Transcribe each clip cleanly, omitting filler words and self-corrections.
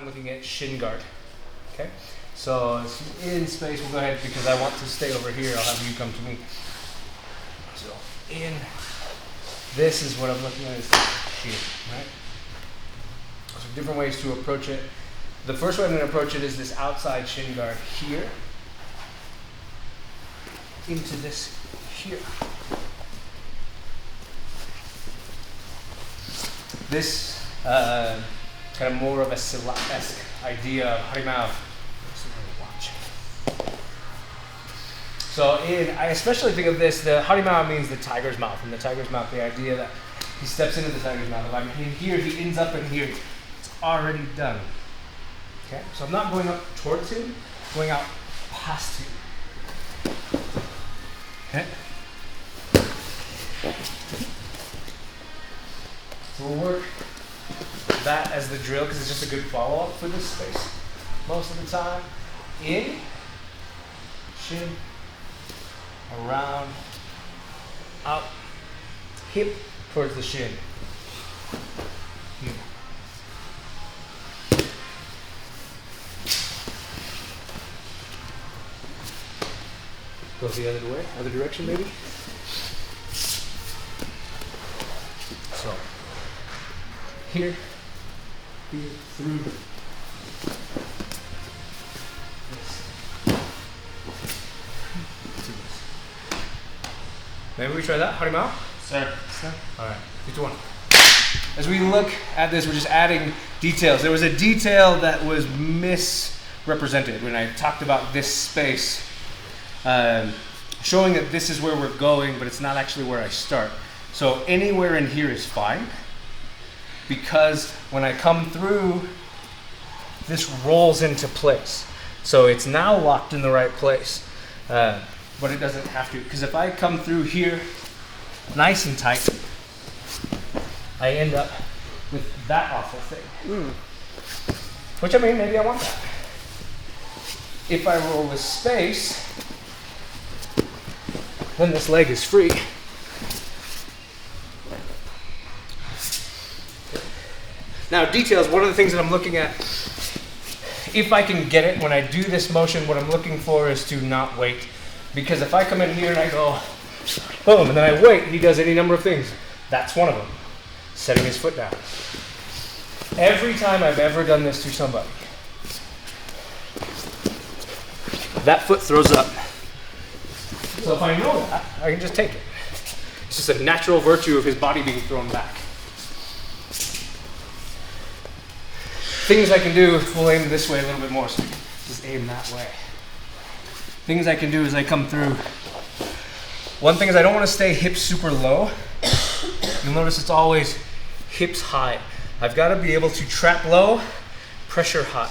time looking at shin guard. Okay? So in space, we'll go ahead because I want to stay over here. I'll have you come to me. So in, this is what I'm looking at is shin, right? So different ways to approach it. The first way I'm going to approach it is this outside shin guard here into this here. This kind of more of a Silat-esque idea of harimau. So I especially think of this, the harimau means the tiger's mouth. And the tiger's mouth, the idea that he steps into the tiger's mouth. If I'm in here, he ends up in here. It's already done. Okay? So I'm not going up towards him, I'm going out past him. Okay? So we'll work that as the drill because it's just a good follow-up for this space most of the time. In, shin, around, up, hip towards the shin. Here. Go the other way, other direction maybe. So, here, through this. Maybe we try that, harimau? Sir. All right, 51. As we look at this, we're just adding details. There was a detail that was misrepresented when I talked about this space, showing that this is where we're going, but it's not actually where I start. So anywhere in here is fine, because when I come through, this rolls into place. So it's now locked in the right place, but it doesn't have to. Because if I come through here nice and tight, I end up with that awful thing. Which, I mean, maybe I want that. If I roll with space, then this leg is free. Now, details, one of the things that I'm looking at, if I can get it, when I do this motion, what I'm looking for is to not wait. Because if I come in here and I go, boom, and then I wait, he does any number of things. That's one of them, setting his foot down. Every time I've ever done this to somebody, that foot throws up. So if I know that, I can just take it. It's just a natural virtue of his body being thrown back. Things I can do, we'll aim this way a little bit more, so just aim that way. Things I can do as I come through. One thing is I don't want to stay hips super low. You'll notice it's always hips high. I've got to be able to trap low, pressure high.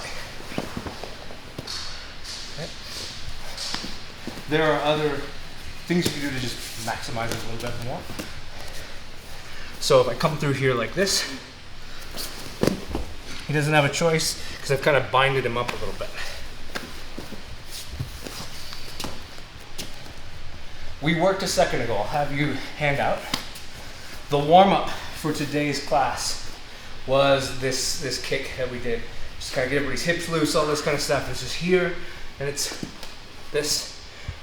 Okay. There are other things you can do to just maximize it a little bit more. So if I come through here like this, he doesn't have a choice because I've kind of binded him up a little bit. We worked a second ago. I'll have you hand out. The warm-up for today's class was this kick that we did. Just kind of get everybody's hips loose, all this kind of stuff. It's just here, and it's this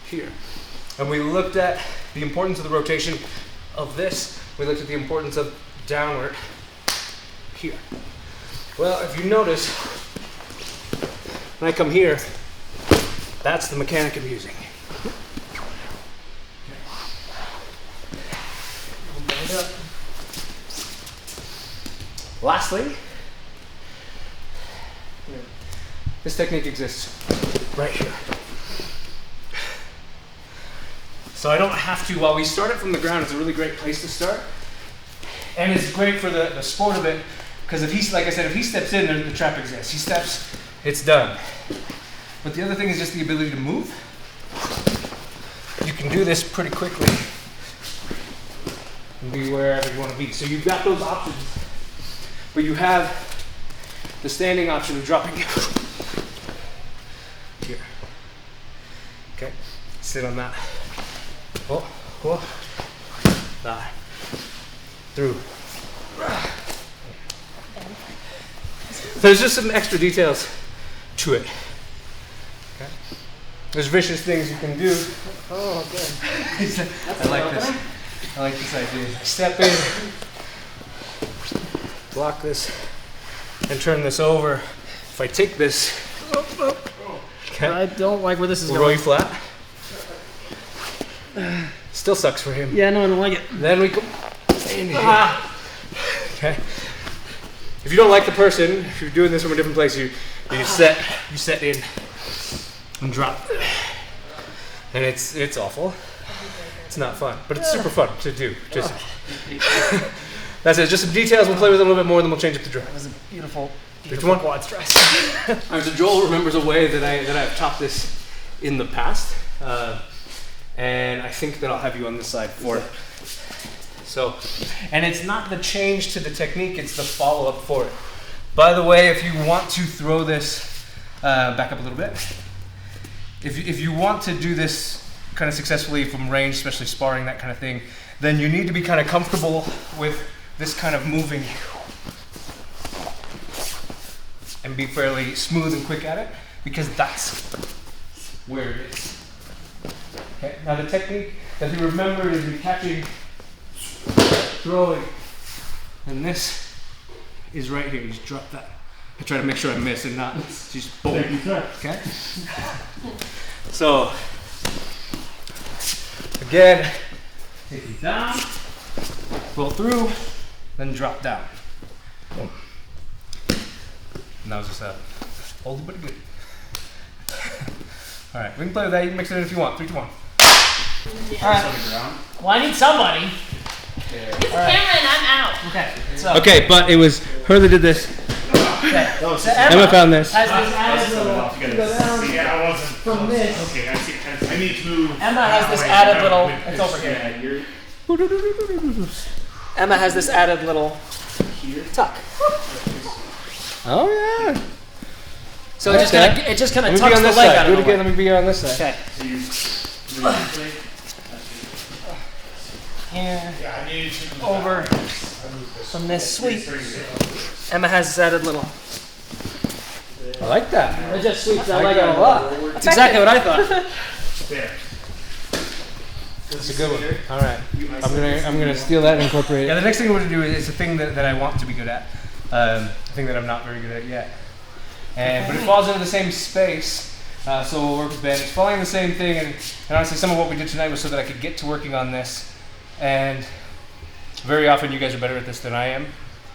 here. And we looked at the importance of the rotation of this. We looked at the importance of downward here. Well, if you notice, when I come here, that's the mechanic I'm using. Up. Lastly, this technique exists right here. So I don't have to, while we start it from the ground, it's a really great place to start. And it's great for the sport of it, because if he's, like I said, if he steps in, the trap exists. He steps, it's done. But the other thing is just the ability to move. You can do this pretty quickly. And be wherever you want to be. So you've got those options, but you have the standing option of dropping here. Okay, sit on that. Through. there's just some extra details to it. Okay. There's vicious things you can do. Oh, good. I like this. I like this idea. Step in, block this, and turn this over. If I take this, okay. I don't like where this is We'll roll going. you flat. Still sucks for him. Yeah, no, I don't like it. Then we go in here. Okay. If you don't like the person, if you're doing this from a different place, you set in and drop. And it's awful. It's not fun, but it's super fun to do. Just that's it. Just some details. We'll play with it a little bit more, then we'll change up the drill. That was a beautiful quad stress. All right, so Joel remembers a way that I've taught this in the past, and I think that I'll have you on this side for it. So, and it's not the change to the technique; it's the follow-up for it. By the way, if you want to throw this back up a little bit, if you want to do this kind of successfully from range, especially sparring, that kind of thing, then you need to be kind of comfortable with this kind of moving and be fairly smooth and quick at it, because that's where it is. Okay. Now the technique that you remember is you're catching, throwing, and this is right here. You just drop that. I try to make sure I miss and not just boom. Okay. So again, take it down, roll through, then drop down. Boom. And that was just oldie but good. All right, we can play with that. You can mix it in if you want. 3, 2, 1. All right. Well, I need somebody. Use the camera and I'm out. Okay. So. Okay, but it was her that did this. Okay. So Emma found this. Has this added little. Go down Yeah, I wasn't. from this. Okay, I see. I need to move. Emma has this added little. It's over here. Emma has this added little tuck. Oh yeah. So it just kind of Let me be tucks on the this leg side. out Do of it the again. way. Let me be on this side. Okay. So you Here, yeah, I need to over from this sweep. Emma has this added little. I like that. It just sweeps that I leg like out that a lot. That's exactly what I thought. there. That's a good one. All right. I'm gonna steal that and incorporate it. Yeah, the next thing we're gonna do is a thing that I want to be good at. A thing that I'm not very good at yet. But it falls into the same space. So we'll work with Ben. It's following the same thing, and honestly, some of what we did tonight was so that I could get to working on this. And very often, you guys are better at this than I am.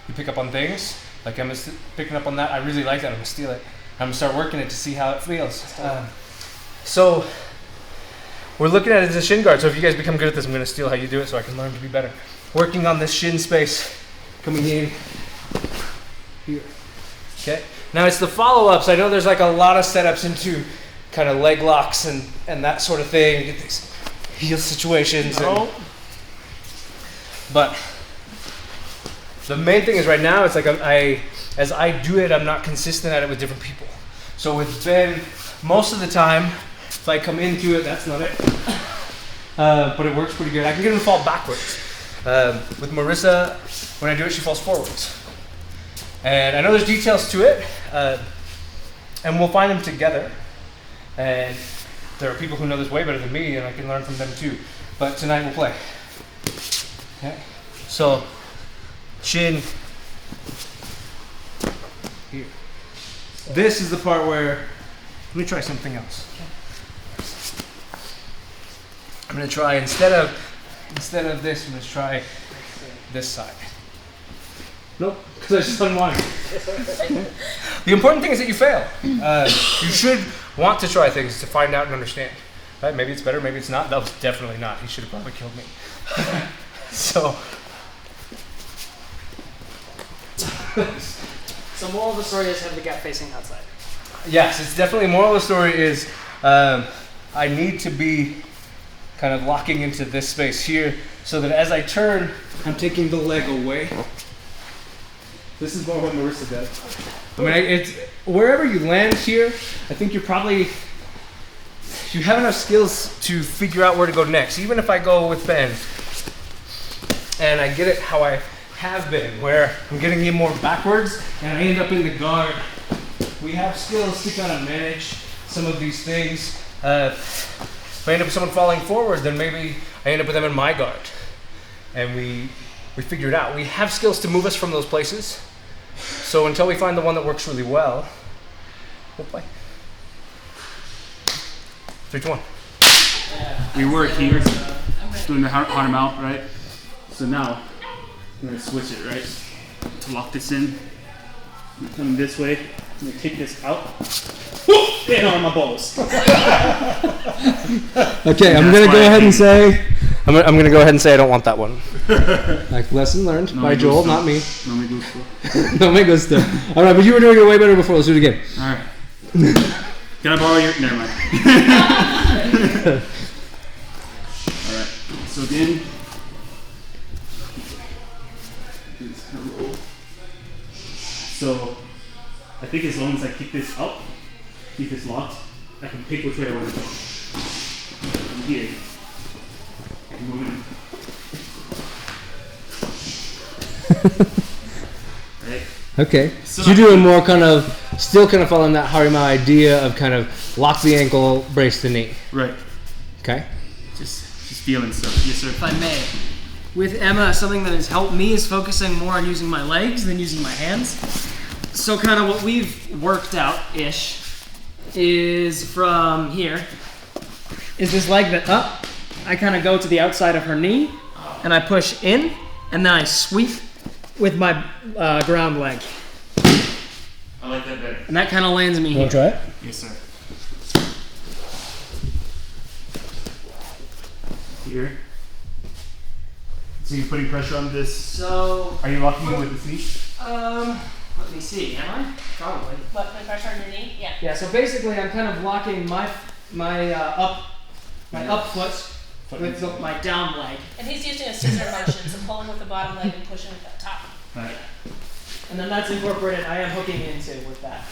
You pick up on things, like Emma's picking up on that. I really like that. I'm gonna steal it. I'm gonna start working it to see how it feels. So we're looking at it as a shin guard. So if you guys become good at this, I'm gonna steal how you do it so I can learn to be better. Working on this shin space, coming in here. Okay. Now it's the follow-ups. I know there's like a lot of setups into kind of leg locks and that sort of thing. You get these heel situations. But the main thing is right now, it's like as I do it, I'm not consistent at it with different people. So with Ben, most of the time, if I come into it, that's not it. But it works pretty good. I can get him to fall backwards. With Marissa, when I do it, she falls forwards. And I know there's details to it, and we'll find them together. And there are people who know this way better than me, and I can learn from them too. But tonight we'll play. Okay. So, shin here. This is the part where, let me try something else. I'm gonna try, instead of this, I'm gonna try this side. Nope, because I just unwind. The important thing is that you fail. You should want to try things to find out and understand. Right? Maybe it's better, maybe it's not. That was definitely not. He should have probably killed me. So moral of the story is have the gap facing outside. yes, it's definitely, moral of the story is I need to be kind of locking into this space here so that as I turn, I'm taking the leg away. This is more what Marissa does. I mean, it's wherever you land here, I think you have enough skills to figure out where to go next. Even if I go with Ben and I get it how I have been, where I'm getting in more backwards and I end up in the guard. We have skills to kind of manage some of these things. If I end up with someone falling forward, then maybe I end up with them in my guard. And we figure it out. We have skills to move us from those places. So until we find the one that works really well, we'll play. 3, 2, 1. We were here doing the hard mount, right? So now I'm gonna switch it, right? To lock this in. I'm coming this way. I'm gonna take this out. And on my balls. Okay, I'm gonna go ahead and say I'm gonna go ahead and say I don't want that one. Like lesson learned by Joel, not me. No me gusto. No me gusta. All right, but you were doing it way better before. Let's do it again. All right. Can I borrow your? Never mind. All right. So again. So I think as long as I keep this up, keep this locked, I can pick which way I want to go. From here. I'm moving. Right? Okay. So you're doing more kind of, still kind of following that Harima idea of kind of lock the ankle, brace the knee. Right. Okay. Just feeling stuff. Yes, sir. If I may. With Emma, something that has helped me is focusing more on using my legs than using my hands. So kind of what we've worked out-ish is from here, is this leg that up, I kind of go to the outside of her knee, and I push in, and then I sweep with my ground leg. I like that better. And that kind of lands me You here. want to try it? Yes, sir. Here. So you're putting pressure on this. So, Are you locking it with the knee? let me see, am I? Probably. What, put pressure on your knee? Yeah. Yeah, so basically I'm kind of locking my up foot with my down leg. And he's using a scissor motion, so pulling with the bottom leg and pushing with the top. Right. And then that's incorporated, I am hooking into with that.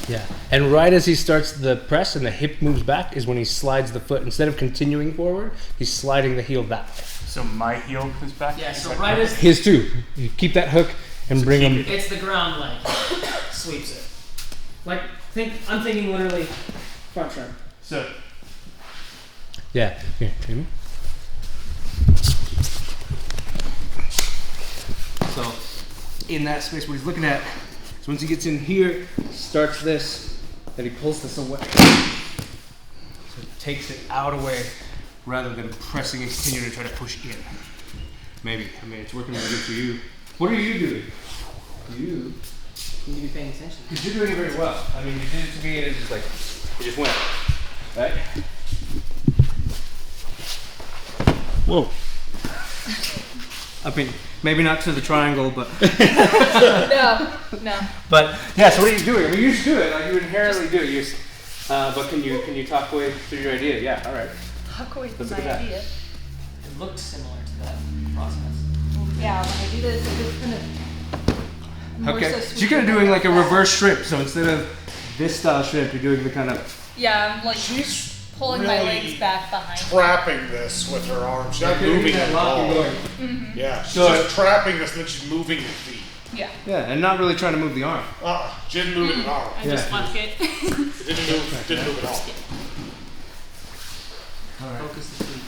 Yeah. And right as he starts the press and the hip moves back is when he slides the foot. Instead of continuing forward, he's sliding the heel back. So my heel is back? Yeah, so right as His too. You keep that hook and bring him. it's the ground leg, sweeps it. Like, I'm thinking literally front turn. So, Yeah. Here, Jamie. So, in that space where he's looking at, so once he gets in here, starts this, then he pulls this away. So it takes it out away rather than pressing and continuing to try to push in. Maybe. I mean, it's working really good for you. What are you doing? You You need to be paying attention. Because you're doing it very well. I mean, you did it to me and it's just like, it just went. Right? whoa. I mean, maybe not to the triangle, but. No. But, yeah, so what are you doing? I mean, you just do it. Like, you inherently do it. You just, but can you talk away through your idea? Yeah, all right. Talk away from Let's my look at that. idea. It looked similar to that process. Yeah, when I do this, it just kind of. Okay. So you're kind of doing like a reverse shrimp. So instead of this style shrimp, you're doing the kind of. Yeah, I'm like pulling my really legs back behind. trapping this with her arms. She's not moving at all. Yeah, she's So just trapping this and then she's moving the feet. Yeah. Yeah, and not really trying to move the arm. She didn't move it at all. I just Yeah. left it. It didn't move at all. All right. Focus the feet.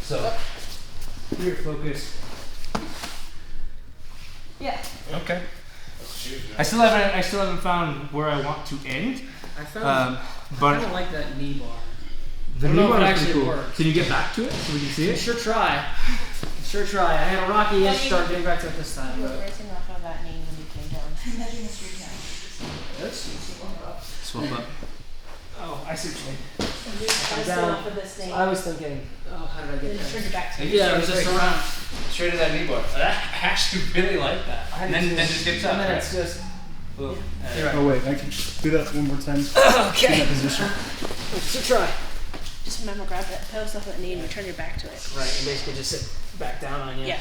So, here, focus. Yeah. Okay. I still haven't found where I want to end. I found I But don't like that knee bar. the I don't new know if one it is actually pretty cool. works. Can you get back to it so we can see it? Sure try. Sure try. I had a rocky-ish start getting back to it this time. You were But racing off of that knee when you came down. Swap up. oh, I see what you mean. I was down. going for this thing. I was thinking, oh, how did I Then get you there? turned it back to me. Yeah, it was just around. Straight to that knee bar. I actually really like that. And then just dips up. And then right? it's just. Boom. You're right. Oh wait, I can do that one more time. Okay. Position. So try. Just remember, grab that post off that knee and return your back to it. Right, and basically just sit back down on you. Yeah.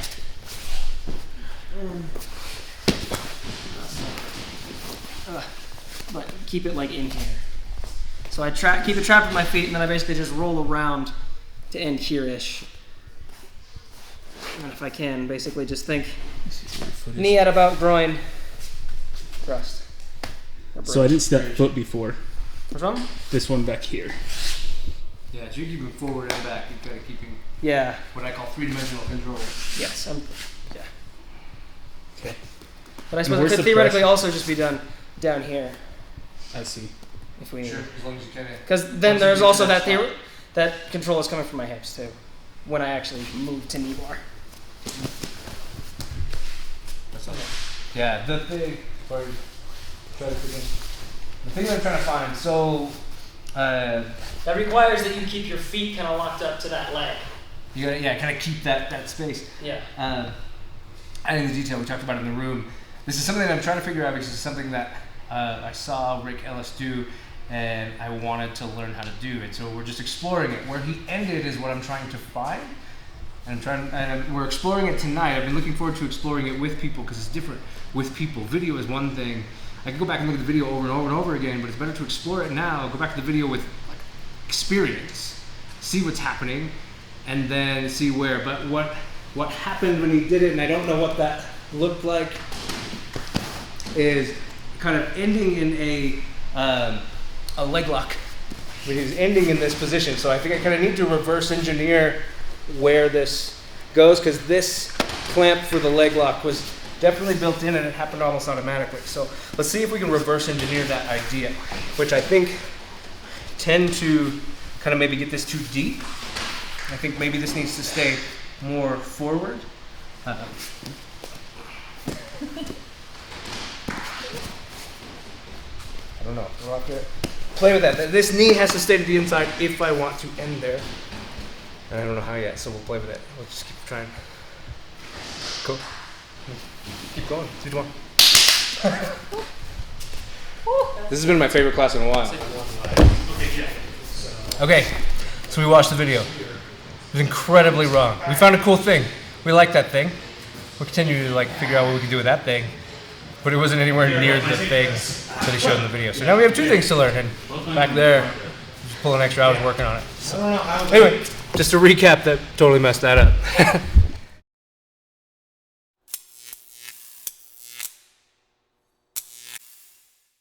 But keep it like in here. So I keep it trapped with my feet, and then I basically just roll around to end here-ish. And if I can, basically just think knee at about groin, thrust. So I didn't step foot before. What's wrong? This one back here. Yeah, so you're keeping forward and back. You're kind of keeping Yeah. what I call three-dimensional control. Yes. Yeah. Okay. But I suppose Where's it could the theoretically press? also just be done down here I see. if we need. Sure, as long as you can. Because Once then you there's get to also that that spot. that control is coming from my hips too, when I actually move to knee bar. That's not yeah, the thing. Sorry, try to begin. The thing that I'm trying to find. So, That requires that you keep your feet kind of locked up to that leg. you gotta kind of keep that space. Yeah. Adding the detail we talked about in the room. This is something that I'm trying to figure out because it's something that I saw Rick Ellis do, and I wanted to learn how to do it. So we're just exploring it. Where he ended is what I'm trying to find, and we're exploring it tonight. I've been looking forward to exploring it with people because it's different with people. Video is one thing. I can go back and look at the video over and over and over again, but it's better to explore it now. Go back to the video with like experience, see what's happening, and then see where. But what happened when he did it, and I don't know what that looked like, is kind of ending in a leg lock. I mean, he's ending in this position, so I think I kind of need to reverse engineer where this goes, because this clamp for the leg lock was definitely built in and it happened almost automatically. So let's see if we can reverse engineer that idea, which I think tend to kind of maybe get this too deep. I think maybe this needs to stay more forward. I don't know. We'll have to play with that. This knee has to stay to the inside if I want to end there. And I don't know how yet, so we'll play with it. We'll just keep trying. Cool. Keep going. 3, 2, 1. This has been my favorite class in a while. Okay, so we watched the video. It was incredibly wrong. We found a cool thing. We like that thing. We'll continue to like figure out what we can do with that thing. But it wasn't anywhere near the thing that he showed in the video. So now we have 2 things to learn. And back there, just pulling extra hours working on it. So, anyway, just to recap, that totally messed that up.